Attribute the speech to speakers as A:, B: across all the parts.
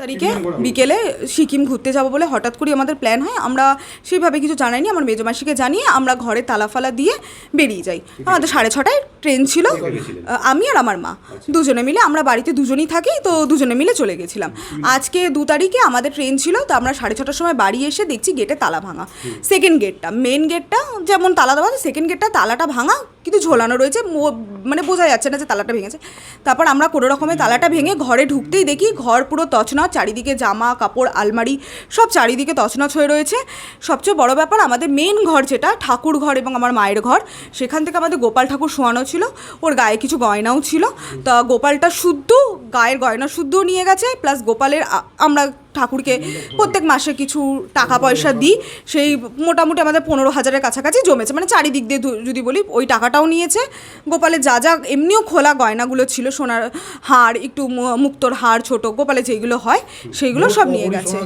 A: তারিখে বিকেলে সিকিম ঘুরতে যাব বলে হঠাৎ করে আমাদের প্ল্যান হয়। আমরা সেইভাবে কিছু জানাইনি, আমার মেজমাসিকে জানিয়ে আমরা ঘরে তালাফালা দিয়ে বেরিয়ে যাই। আমাদের 6:30টায় ট্রেন ছিল। আমি আর আমার মা দুজনে মিলে, আমরা বাড়িতে দুজনেই থাকি, তো দুজনে মিলে চলে গেছিলাম। আজকে 2 তারিখে আমাদের ট্রেন ছিল, তো আমরা 6:30টার সময় বাড়ি এসে দেখছি গেটে তালা ভাঙা। সেকেন্ড গেটটা, মেন গেটটা যেমন তালা দেওয়া, সেকেন্ড গেটটা তালাটা ভাঙা, কিন্তু ঝোলানো রয়েছে, মানে বোঝা যাচ্ছে না যে তালাটা ভেঙেছে। তারপর আমরা কোনো রকমের তালাটা ভেঙে ঘরে ঢুকতেই দেখি ঘর পুরো তছনছ, চারিদিকে জামা কাপড় আলমারি সব চারিদিকে তছনছ হয়ে রয়েছে। সবচেয়ে বড় ব্যাপার, আমাদের মেন ঘর যেটা ঠাকুর ঘর এবং আমার মায়ের ঘর, সেখান থেকে আমাদের গোপাল ঠাকুর শোয়ানো ছিল, ওর গায়ে কিছু গয়নাও ছিল। তা গোপালটা শুদ্ধ, গায়ের গয়না শুদ্ধও নিয়ে গেছে, প্লাস গোপালের আমরা ঠাকুরকে প্রত্যেক মাসে কিছু টাকা পয়সা দিই, সেই মোটামুটি আমাদের 15,000-এর কাছাকাছি জমেছে, মানে চারিদিক দিয়ে যদি বলি ওই টাকাটাও নিয়েছে। গোপালের যা যা এমনিও খোলা গয়নাগুলো ছিল, সোনার হার, একটু মুক্তোর হার ছোট গোপালে যেগুলো হয় সেইগুলো সব নিয়ে গেছে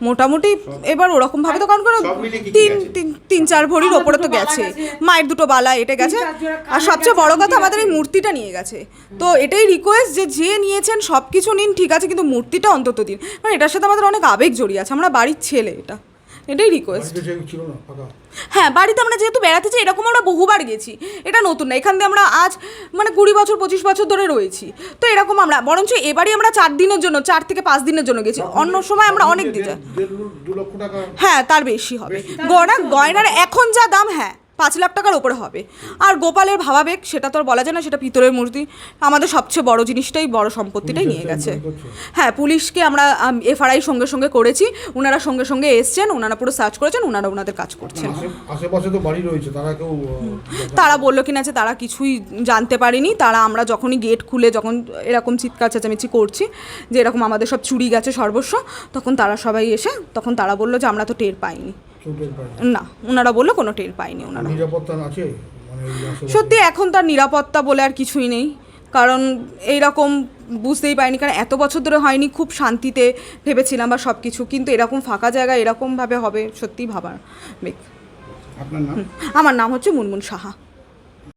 A: মোটামুটি। এবার ওরকমভাবে তো কারণ কোনো 3-4 ভরির ওপরে তো গেছে, মায়ের 2টো বালা এটা গেছে। আর সবচেয়ে বড় কথা আমাদের এই মূর্তিটা নিয়ে গেছে। তো এটাই রিকোয়েস্ট যে নিয়েছেন সব কিছু নিন, ঠিক আছে, কিন্তু মূর্তিটা অন্তত দিন, মানে এটার সাথে আমাদের অনেক আবেগ জড়িয়ে আছে, আমরা বাড়ির ছেলে, এটাই রিকোয়েস্ট। হ্যাঁ, বাড়িতে আমরা যেহেতু বেড়াতে চাই, এরকম আমরা বহুবার গেছি, এটা নতুন না। এখান দিয়ে আমরা আজ মানে 20 বছর 25 বছর ধরে রয়েছি, তো এরকম আমরা বরঞ্চ এবারই আমরা 4 দিনের জন্য, 4 থেকে 5 দিনের জন্য গেছি। অন্য সময় আমরা অনেক দিতে, হ্যাঁ তার বেশি হবে। গয়নার এখন যা দাম, হ্যাঁ 5 লাখ টাকার ওপরে হবে। আর গোপালের ভাবাবেগ সেটা তো আর বলা যায় না, সেটা পিতলের মূর্তি, আমাদের সবচেয়ে বড় জিনিসটাই, বড় সম্পত্তিটাই নিয়ে গেছে। হ্যাঁ, পুলিশকে আমরা এফআইআর সঙ্গে সঙ্গে করেছি, ওনারা সঙ্গে সঙ্গে এসছেন, ওনারা পুরো সার্চ করেছেন, ওনারা ওনাদের কাজ করছেন।
B: আশেপাশে তো বাড়ি রয়েছে,
A: তারা বললো কিনা যে তারা কিছুই জানতে পারেনি। তারা আমরা যখনই গেট খুলে যখন এরকম চিৎকার চেঁচামেচি করছি যে এরকম আমাদের সব চুরি গেছে সর্বস্ব, তখন তারা সবাই এসে তখন তারা বললো যে আমরা তো টের পাইনি। না, ওনারা বললো কোনো টের পাইনি ওনারা। সত্যি এখন তার নিরাপত্তা বলে আর কিছুই নেই, কারণ এইরকম বুঝতেই পারিনি, কারণ এত বছর ধরে হয়নি, খুব শান্তিতে ভেবেছিলাম বা সব কিছু, কিন্তু এরকম ফাঁকা জায়গায় এরকমভাবে হবে সত্যিই ভাবার।
B: আপনার নাম?
A: আমার নাম হচ্ছে মুনমুন সাহা।